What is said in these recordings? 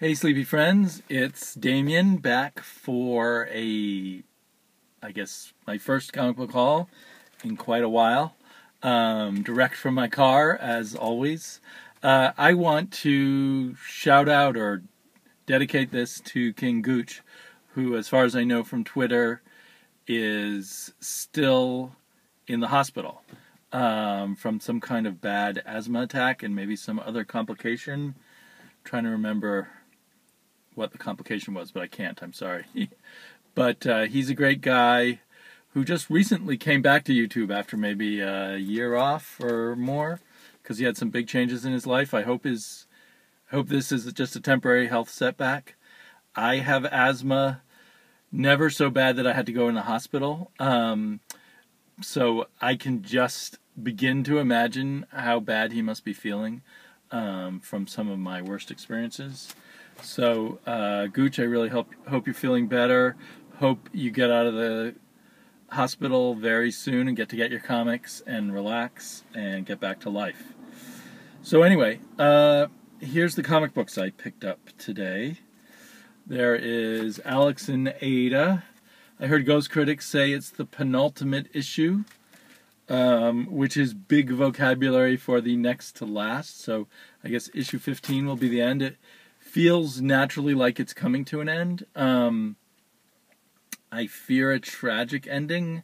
Hey sleepy friends, it's Damien back for I guess, my first comic book haul in quite a while. Direct from my car, as always. I want to shout out or dedicate this to King Gooch, who, as far as I know from Twitter, is still in the hospital from some kind of bad asthma attack and maybe some other complication. I'm trying to remember what the complication was, but I can't. I'm sorry. But he's a great guy who just recently came back to YouTube after maybe a year off or more because he had some big changes in his life. I hope this is just a temporary health setback. I have asthma, never so bad that I had to go in the hospital. So I can just begin to imagine how bad he must be feeling from some of my worst experiences. So, Gooch, I really hope you're feeling better. Hope you get out of the hospital very soon and get to get your comics and relax and get back to life. So anyway, here's the comic books I picked up today. There is Alex and Ada. I heard Ghost critics say it's the penultimate issue, which is big vocabulary for the next to last. So I guess issue 15 will be the end. It feels naturally like it's coming to an end. I fear a tragic ending.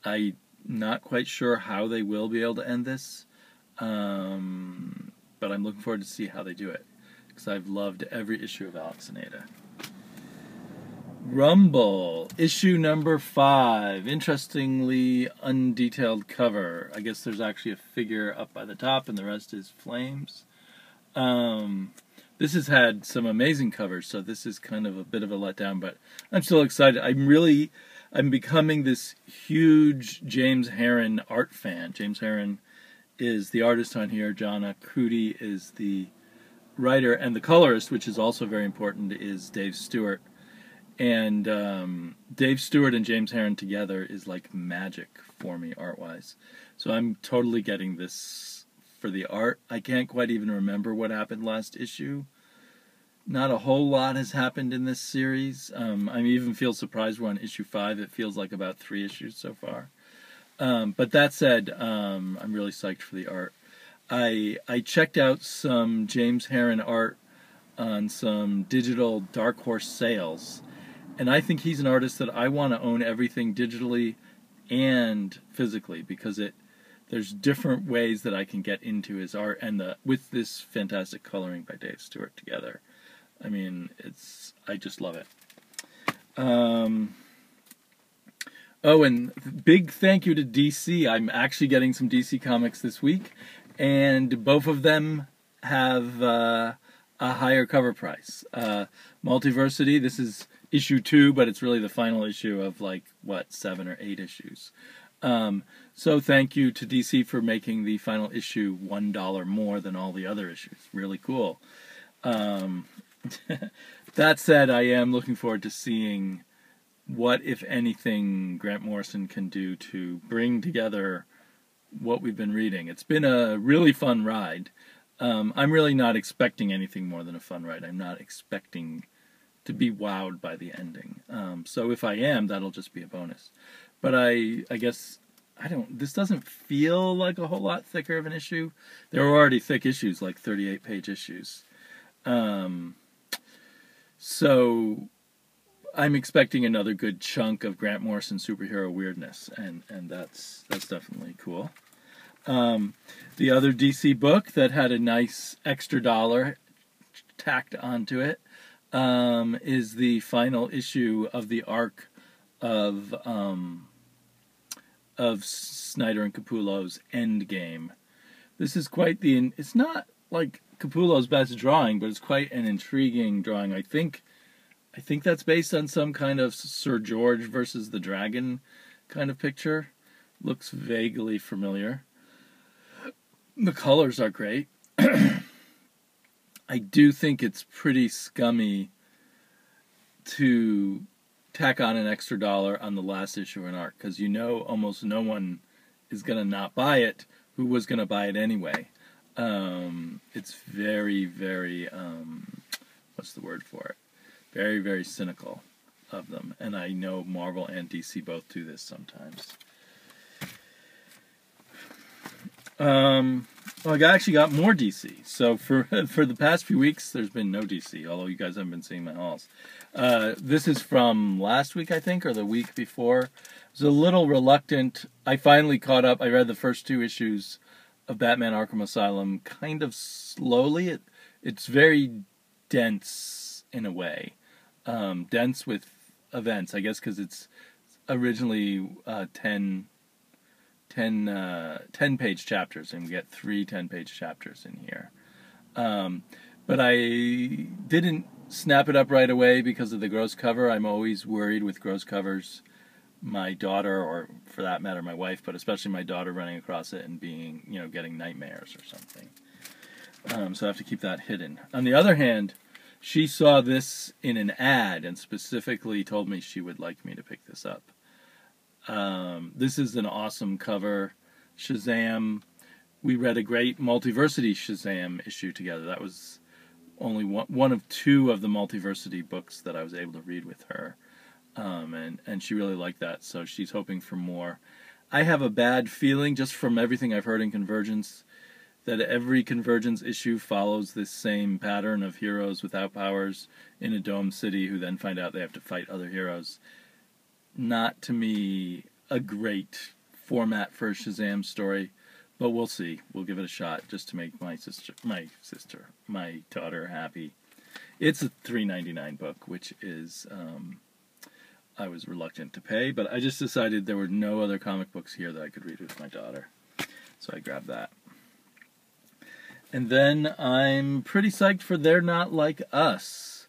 I'm not quite sure how they will be able to end this, but I'm looking forward to see how they do it, because I've loved every issue of Alex and Ada. Rumble, issue number 5. Interestingly undetailed cover. I guess there's actually a figure up by the top and the rest is flames. This has had some amazing covers, so this is kind of a bit of a letdown, but I'm still excited. I'm becoming this huge James Herron art fan. James Herron is the artist on here. John Crudy is the writer, and the colorist, which is also very important, is Dave Stewart. And Dave Stewart and James Herron together is like magic for me art-wise. So I'm totally getting this for the art. I can't quite even remember what happened last issue. Not a whole lot has happened in this series. I even feel surprised we're on issue 5. It feels like about 3 issues so far. But that said, I'm really psyched for the art. I checked out some James Herron art on some digital Dark Horse sales, and I think he's an artist that I want to own everything digitally and physically, because there's different ways that I can get into his art, and with this fantastic coloring by Dave Stewart together. I mean, I just love it. Oh, and big thank you to DC. I'm actually getting some DC comics this week, and both of them have a higher cover price. Multiversity, this is issue 2, but it's really the final issue of 7 or 8 issues. So thank you to DC for making the final issue $1 more than all the other issues. Really cool. That said, I am looking forward to seeing what, if anything, Grant Morrison can do to bring together what we've been reading. It's been a really fun ride. I'm really not expecting anything more than a fun ride. I'm not expecting to be wowed by the ending. So if I am, that'll just be a bonus. But I guess this doesn't feel like a whole lot thicker of an issue. There were already thick issues, like 38-page issues. So I'm expecting another good chunk of Grant Morrison superhero weirdness, and that's definitely cool. The other DC book that had a nice extra dollar tacked onto it is the final issue of the arc of Snyder and Capullo's Endgame. This is quite it's not like Capullo's best drawing, but it's quite an intriguing drawing. I think that's based on some kind of Sir George versus the Dragon kind of picture. Looks vaguely familiar. The colors are great. I do think it's pretty scummy to tack on an extra dollar on the last issue of an arc, because almost no one is going to not buy it who was going to buy it anyway. It's very, very what's the word for it. Very, very cynical of them. And I know Marvel and DC both do this sometimes. Well, I actually got more DC. So for the past few weeks, there's been no DC, although you guys haven't been seeing my hauls. This is from last week, I think, or the week before. I was a little reluctant. I finally caught up. I read the first 2 issues of Batman Arkham Asylum kind of slowly. It's very dense in a way. Dense with events, I guess, because it's originally 10-page chapters, and we get 3 10-page chapters in here. But I didn't snap it up right away because of the gross cover. I'm always worried with gross covers. My daughter, or for that matter my wife, but especially my daughter, running across it and being, getting nightmares or something. So I have to keep that hidden. On the other hand, she saw this in an ad and specifically told me she would like me to pick this up. This is an awesome cover. Shazam. We read a great Multiversity Shazam issue together. That was only one of 2 of the Multiversity books that I was able to read with her. And she really liked that, so she's hoping for more. I have a bad feeling, just from everything I've heard in Convergence, that every Convergence issue follows this same pattern of heroes without powers in a domed city who then find out they have to fight other heroes. Not, to me, a great format for a Shazam story, but we'll see. We'll give it a shot just to make my daughter happy. It's a $3.99 book, which is, I was reluctant to pay, but I just decided there were no other comic books here that I could read with my daughter. So I grabbed that. And then I'm pretty psyched for They're Not Like Us.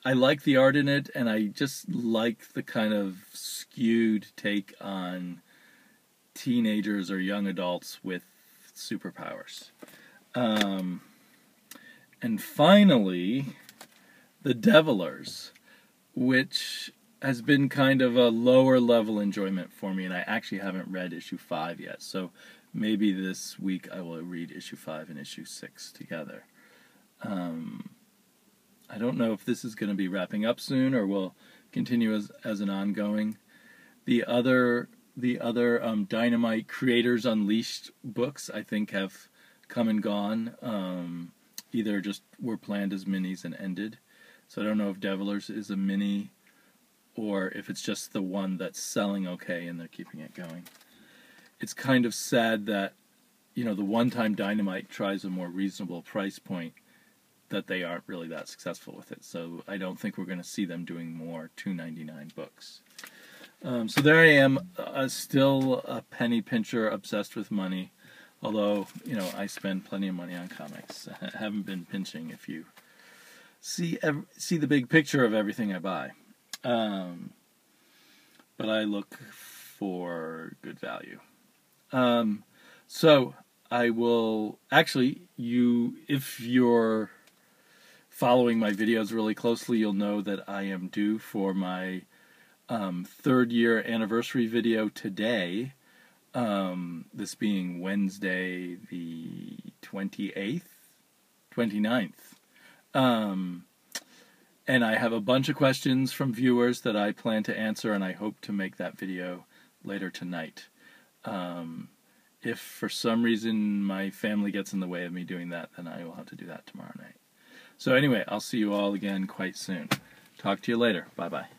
I like the art in it, and I just like the kind of skewed take on teenagers or young adults with superpowers. And finally, The Devilers, which has been kind of a lower level enjoyment for me, and I actually haven't read issue 5 yet, so maybe this week I will read issue 5 and issue 6 together. I don't know if this is going to be wrapping up soon or will continue as an ongoing. The other Dynamite Creators Unleashed books, I think, have come and gone. Either just were planned as minis and ended. So I don't know if Devilers is a mini or if it's just the one that's selling okay and they're keeping it going. It's kind of sad that, the one-time Dynamite tries a more reasonable price point, that they aren't really that successful with it. So I don't think we're going to see them doing more $2.99 books. So there I am, still a penny pincher, obsessed with money. Although, I spend plenty of money on comics. I haven't been pinching if you see the big picture of everything I buy. But I look for good value. So I will, actually, if you're following my videos really closely, you'll know that I am due for my 3rd year anniversary video today. This being Wednesday the 29th. And I have a bunch of questions from viewers that I plan to answer, and I hope to make that video later tonight. If for some reason my family gets in the way of me doing that, then I will have to do that tomorrow night. So anyway, I'll see you all again quite soon. Talk to you later. Bye-bye.